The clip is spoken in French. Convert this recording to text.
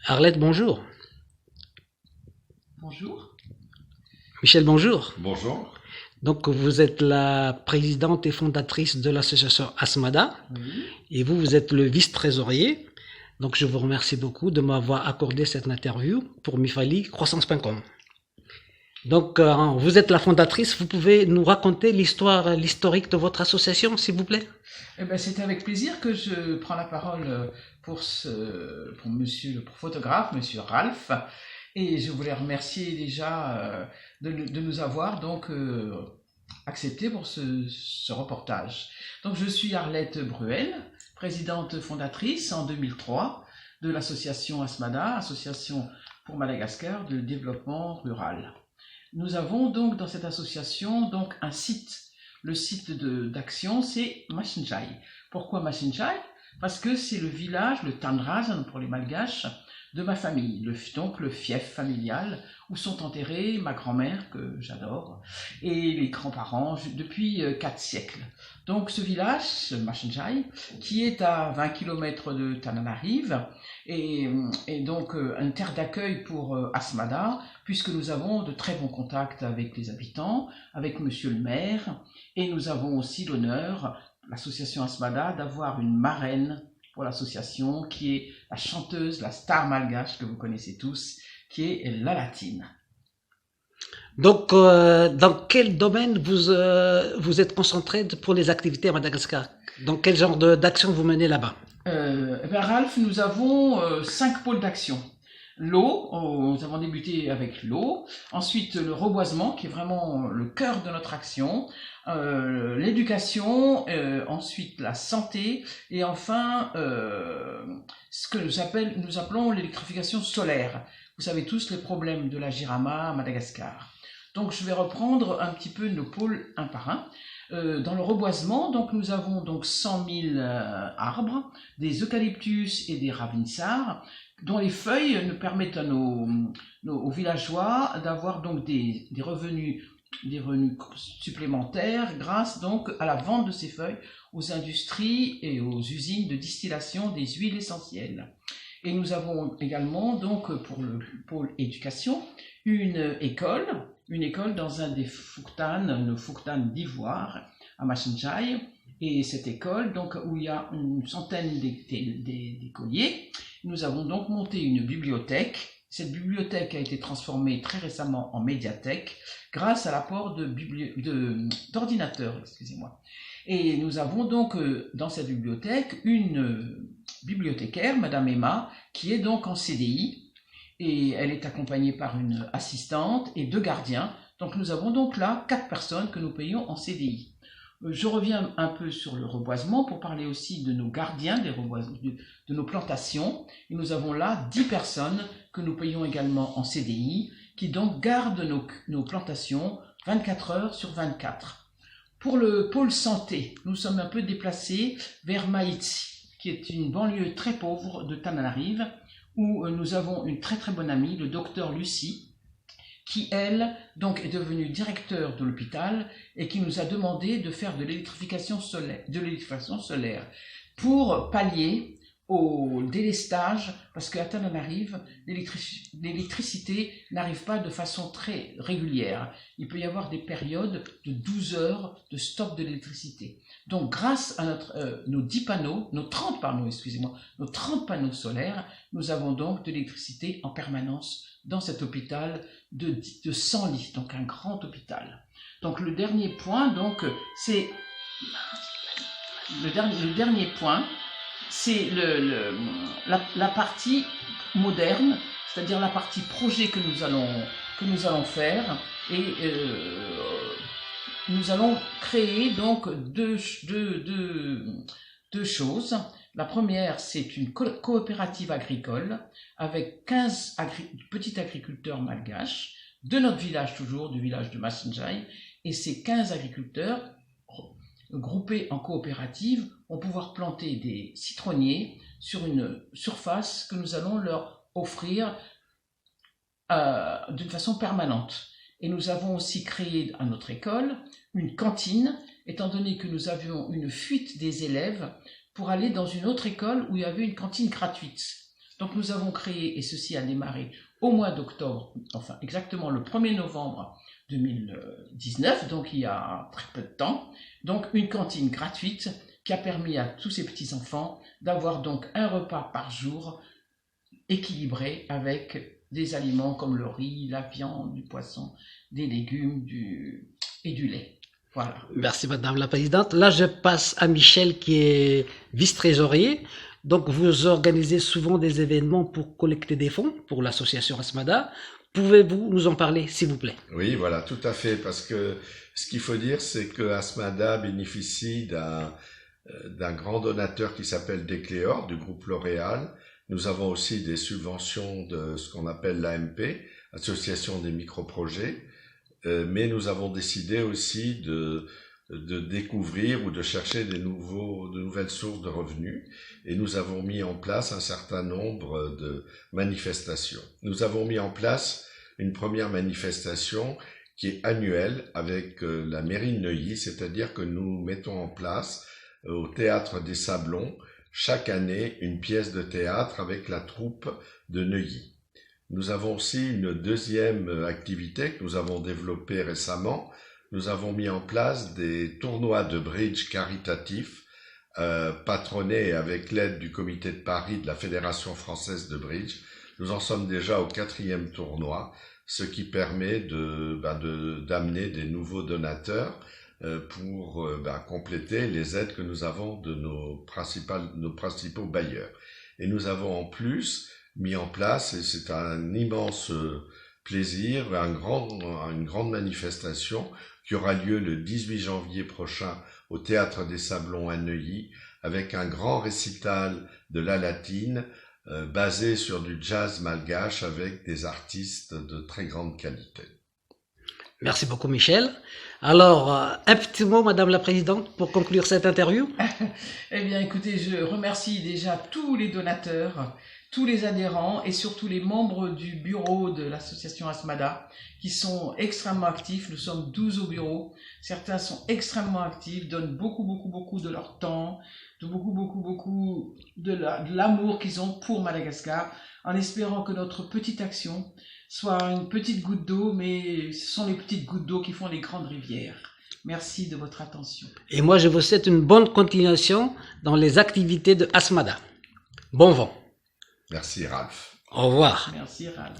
Arlette, bonjour. Bonjour. Michel, bonjour. Bonjour. Donc, vous êtes la présidente et fondatrice de l'association Asmada Oui. et vous êtes le vice-trésorier. Donc, je vous remercie beaucoup de m'avoir accordé cette interview pour Mifali Croissance.com. Donc, vous êtes la fondatrice. Vous pouvez nous raconter l'historique de votre association, s'il vous plaît? Eh ben, c'est avec plaisir que je prends la parole pour monsieur le photographe, monsieur Ralph. Et je voulais remercier déjà de nous avoir donc accepté pour ce reportage. Donc je suis Arlette Bruel, présidente fondatrice en 2003 de l'association Asmada, Association pour Madagascar de développement rural. Nous avons donc dans cette association donc un site. Le site d'action c'est Machinjai. Pourquoi Machinjai? Parce que c'est le village, le Tandrasan pour les Malgaches, de ma famille, donc le fief familial où sont enterrés ma grand-mère, que j'adore, et les grands-parents depuis 4 siècles. Donc ce village, Machinjai, qui est à 20 km de Tananarive, est donc une terre d'accueil pour Asmada, puisque nous avons de très bons contacts avec les habitants, avec monsieur le maire, et nous avons aussi l'honneur, l'association Asmada, d'avoir une marraine pour l'association, qui est la chanteuse, la star malgache que vous connaissez tous, qui est La Latine. Donc, dans quel domaine vous êtes concentré pour les activités à Madagascar? Dans quel genre d'action vous menez là-bas? Ralph, nous avons 5 pôles d'action. L'eau, nous avons débuté avec l'eau, ensuite le reboisement qui est vraiment le cœur de notre action, l'éducation, ensuite la santé et enfin ce que nous appelons l'électrification solaire. Vous savez tous les problèmes de la Jirama à Madagascar. Donc je vais reprendre un petit peu nos pôles un par un. Dans le reboisement, donc nous avons donc 100 000 arbres, des eucalyptus et des ravinsars, dont les feuilles nous permettent à aux villageois d'avoir donc des revenus supplémentaires grâce donc à la vente de ces feuilles aux industries et aux usines de distillation des huiles essentielles. Et nous avons également donc pour le pôle éducation une école dans un des nos fouktanes d'ivoire à Machinjai. Et cette école, donc, où il y a une centaine d'écoliers, nous avons donc monté une bibliothèque. Cette bibliothèque a été transformée très récemment en médiathèque grâce à l'apport d'ordinateurs, excusez-moi. Et nous avons donc dans cette bibliothèque une bibliothécaire, Madame Emma, qui est donc en CDI, et elle est accompagnée par une assistante et 2 gardiens. Donc nous avons donc là 4 personnes que nous payons en CDI. Je reviens un peu sur le reboisement pour parler aussi de nos gardiens de nos plantations. Et nous avons là 10 personnes que nous payons également en CDI, qui donc gardent nos plantations 24 heures sur 24. Pour le pôle santé, nous sommes un peu déplacés vers Maïti, qui est une banlieue très pauvre de Tananarive, où nous avons une très très bonne amie, le docteur Lucie, qui elle donc est devenue directeur de l'hôpital et qui nous a demandé de faire de l'électrification solaire pour pallier au délestage, parce qu'à Tananarive, l'électricité n'arrive pas de façon très régulière. Il peut y avoir des périodes de 12 heures de stop de l'électricité. Donc grâce à nos 30 panneaux solaires, nous avons donc de l'électricité en permanence dans cet hôpital de 100 lits, donc un grand hôpital. Donc le dernier point, donc c'est le dernier point, c'est la partie moderne, c'est-à-dire la partie projet que nous allons faire, et nous allons créer donc deux choses. La première, c'est une coopérative agricole avec 15 petits agriculteurs malgaches de notre village toujours, du village de Machinjai, et ces 15 agriculteurs groupés en coopérative vont pouvoir planter des citronniers sur une surface que nous allons leur offrir d'une façon permanente. Et nous avons aussi créé à notre école une cantine, étant donné que nous avions une fuite des élèves pour aller dans une autre école où il y avait une cantine gratuite. Donc nous avons créé, et ceci a démarré au mois d'octobre, enfin exactement le 1er novembre 2019, donc il y a très peu de temps, donc une cantine gratuite qui a permis à tous ces petits-enfants d'avoir donc un repas par jour équilibré avec des aliments comme le riz, la viande, du poisson, des légumes et du lait. Voilà. Merci Madame la Présidente. Là, je passe à Michel qui est vice-trésorier. Donc, vous organisez souvent des événements pour collecter des fonds pour l'association Asmada. Pouvez-vous nous en parler, s'il vous plaît? Oui, voilà, tout à fait, parce que ce qu'il faut dire, c'est que Asmada bénéficie d'un grand donateur qui s'appelle Decléor, du groupe L'Oréal. Nous avons aussi des subventions de ce qu'on appelle l'AMP, Association des microprojets, mais nous avons décidé aussi de découvrir ou de chercher de nouvelles sources de revenus, et nous avons mis en place un certain nombre de manifestations. Nous avons mis en place une première manifestation qui est annuelle avec la mairie de Neuilly, c'est-à-dire que nous mettons en place au Théâtre des Sablons chaque année une pièce de théâtre avec la troupe de Neuilly. Nous avons aussi une deuxième activité que nous avons développée récemment. Nous avons mis en place des tournois de bridge caritatifs patronnés avec l'aide du comité de Paris de la Fédération française de bridge. Nous en sommes déjà au 4e tournoi, ce qui permet d'amener des nouveaux donateurs pour compléter les aides que nous avons de nos principaux bailleurs. Et nous avons en plus mis en place, et c'est un immense plaisir, une grande manifestation qui aura lieu le 18 janvier prochain au Théâtre des Sablons à Neuilly, avec un grand récital de la latine basé sur du jazz malgache avec des artistes de très grande qualité. Merci beaucoup Michel. Alors, un petit mot Madame la Présidente pour conclure cette interview. Eh bien écoutez, je remercie déjà tous les donateurs, tous les adhérents et surtout les membres du bureau de l'association Asmada qui sont extrêmement actifs. Nous sommes 12 au bureau. Certains sont extrêmement actifs, donnent beaucoup de leur temps, de beaucoup de l'amour qu'ils ont pour Madagascar, en espérant que notre petite action soit une petite goutte d'eau, mais ce sont les petites gouttes d'eau qui font les grandes rivières. Merci de votre attention. Et moi, je vous souhaite une bonne continuation dans les activités de Asmada. Bon vent. Merci Ralph. Au revoir. Merci Ralph.